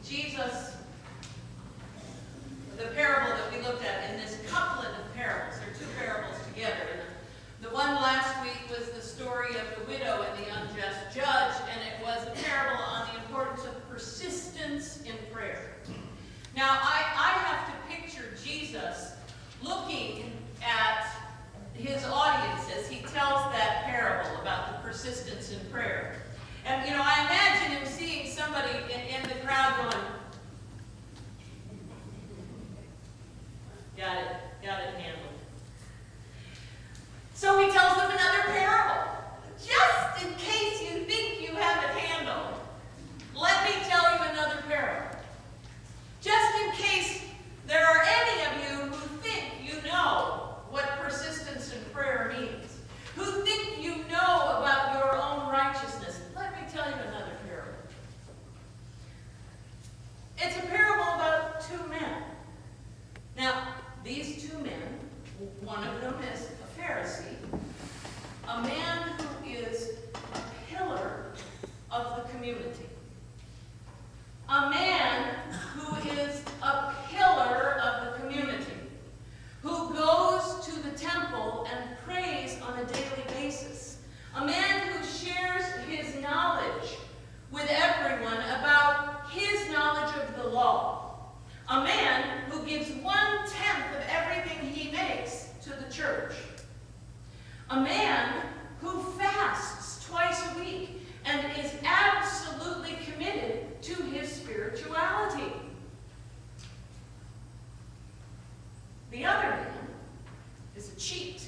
Jesus, the parable that we looked at in this couplet of parables, there are two parables together. And the one last week was the story of the widow and the unjust judge, and it was a parable on the importance of persistence in prayer. Now, I have to picture Jesus looking at his audience as he tells that parable about the persistence in prayer. And, I imagine him seeing somebody in the crowd going, got it handled. So he tells them another parable. Just in case you think you have it handled, let me tell you another parable. Just in case there are any of you who think you know what persistence in prayer means, who think you know about your own righteousness, let me tell you another parable. It's a parable about two men. Now, these two men, one of them is a Pharisee, a man who is a pillar of the community. A man who is a pillar of the community, who goes to the temple and prays on a daily basis. A man who shares his knowledge with everyone about his knowledge of the law. A man who gives 1/10 of everything he makes to the church. A man who fasts twice a week and is absolutely committed to his spirituality. The other man is a cheat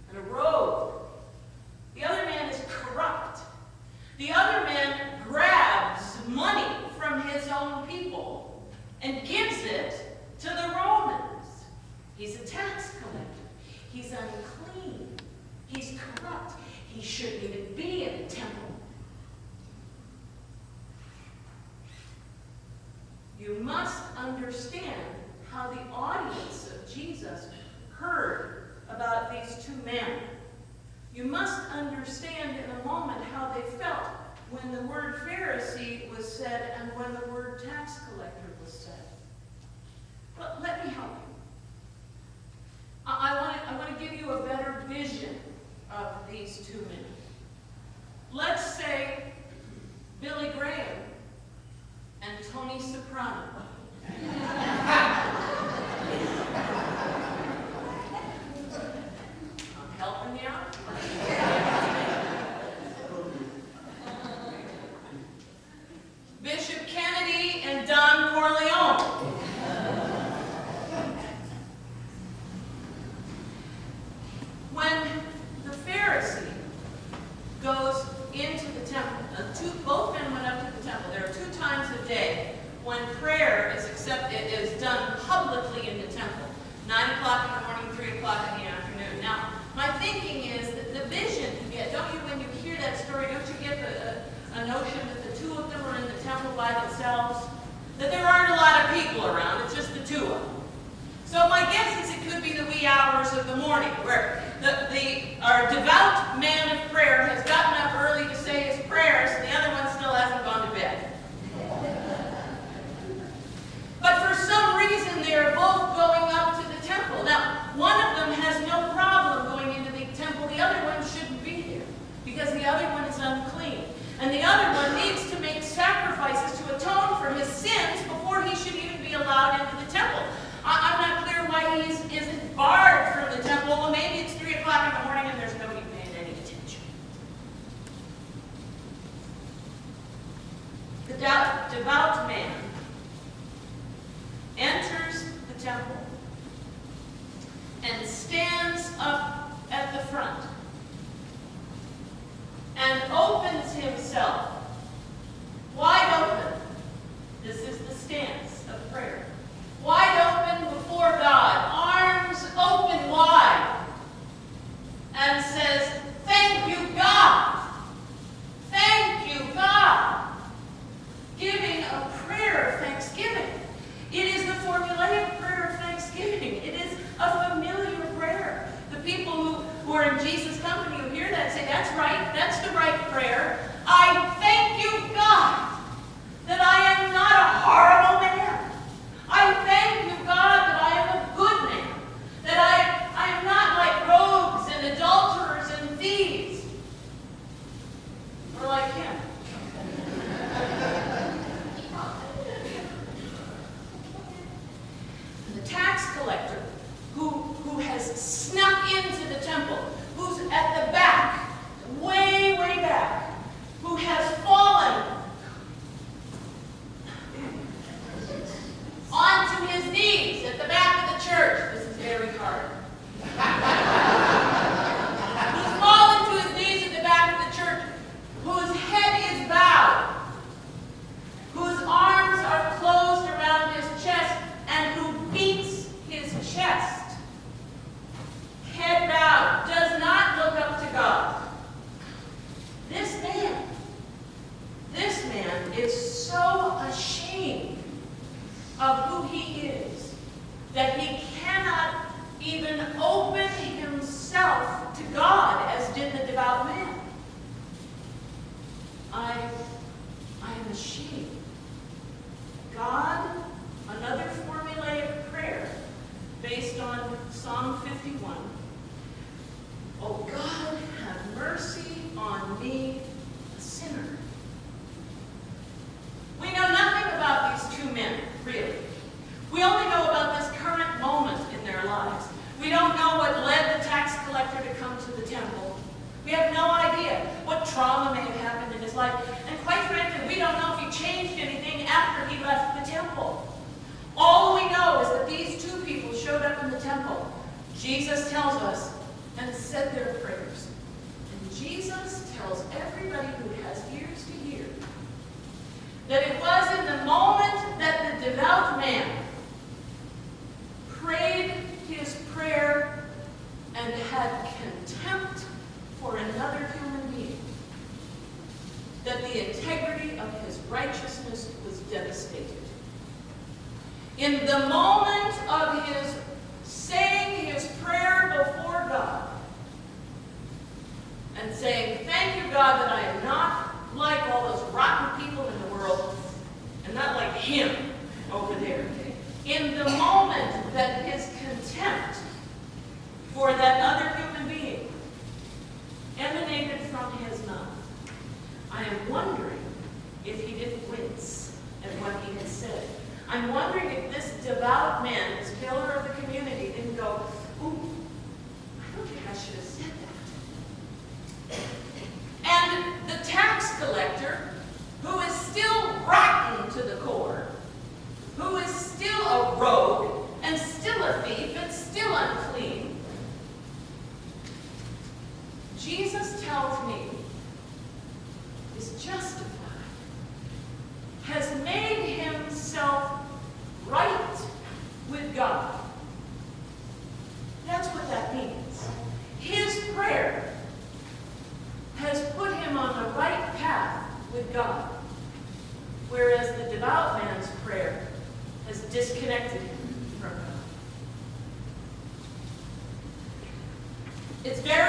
and a rogue. The other man is corrupt. The other man grabs money from his own people and gives it to the Romans. He's a tax collector. He's unclean. He's corrupt. He shouldn't even be in the temple. You must understand how the audience of Jesus heard about these two men. You must understand in a moment how they felt when the word Pharisee was said and when the word tax collector was said. But let me help you. I want to give you a better vision of these two men. Let's say Billy Graham and Tony Soprano. I'm helping you out. Bishop Kennedy and Don Corleone. When the Pharisee goes into the temple, both men went up to the temple. There are 2 times a day when prayer is done publicly in the temple. 9 o'clock in the morning, 3 o'clock in the afternoon. Now, my thinking is that the vision you get, don't you, when you hear that story, don't you get a notion that the two of them are in the temple by themselves? That there aren't a lot of people around, it's just the two of them. So my guess is it could be the wee hours of the morning, where our devout man of prayer has gotten up early to say his prayers, and the other one still hasn't gone to bed. But for some reason, they are both going up to the temple. Now, one of them has no problem going into the temple. The other one shouldn't be there, because the other one is unclean. And the other one needs to make sacrifices to atone for his sins before he should even be allowed into the temple. I'm not clear why he isn't barred from the temple. Well, maybe it's 3 o'clock in the morning and there's nobody paying any attention. The devout man enters the temple and stands up at the front and opens himself wide open. This is the stance of prayer. Wide open before God, arms open wide, and says, "Thank you, God. Thank you, God." Giving a prayer of thanksgiving. It is the formulaic prayer of thanksgiving. It is a familiar prayer. The people who are in Jesus' company who hear that say, "That's right. That's the right prayer. I is so ashamed of who he is that he cannot even open himself to God as did the devout man. I am ashamed. God, another formulaic prayer based on Psalm 51. Oh God, have mercy on me, a sinner. We know nothing about these two men, really. We only know about this current moment in their lives. We don't know what led the tax collector to come to the temple. We have no idea what trauma may have happened in his life. And quite frankly, we don't know if he changed anything after he left the temple. All we know is that these two people showed up in the temple. Jesus tells us, and said their prayers. And Jesus tells everybody who has ears to hear that it was in the moment that the devout man prayed his prayer and had contempt for another human being that the integrity of his righteousness was devastated. In the moment of his saying his prayer before God and saying, thank you, God, that I am not like all those rotten people in the world and not like him over there. In the moment that his contempt for that other human being emanated from his mouth, I am wondering if he didn't wince at what he had said. I'm wondering if this devout man, this pillar of the community, didn't go, ooh, I don't think I should have said that. And the tax collector, who is still rotten to the core, who is still a rogue and still a thief and still unclean, Jesus tells me is justified, has made himself right with God. That's what that means. His prayer has put him on the right path with God, whereas the devout man's prayer has disconnected him from God. It's very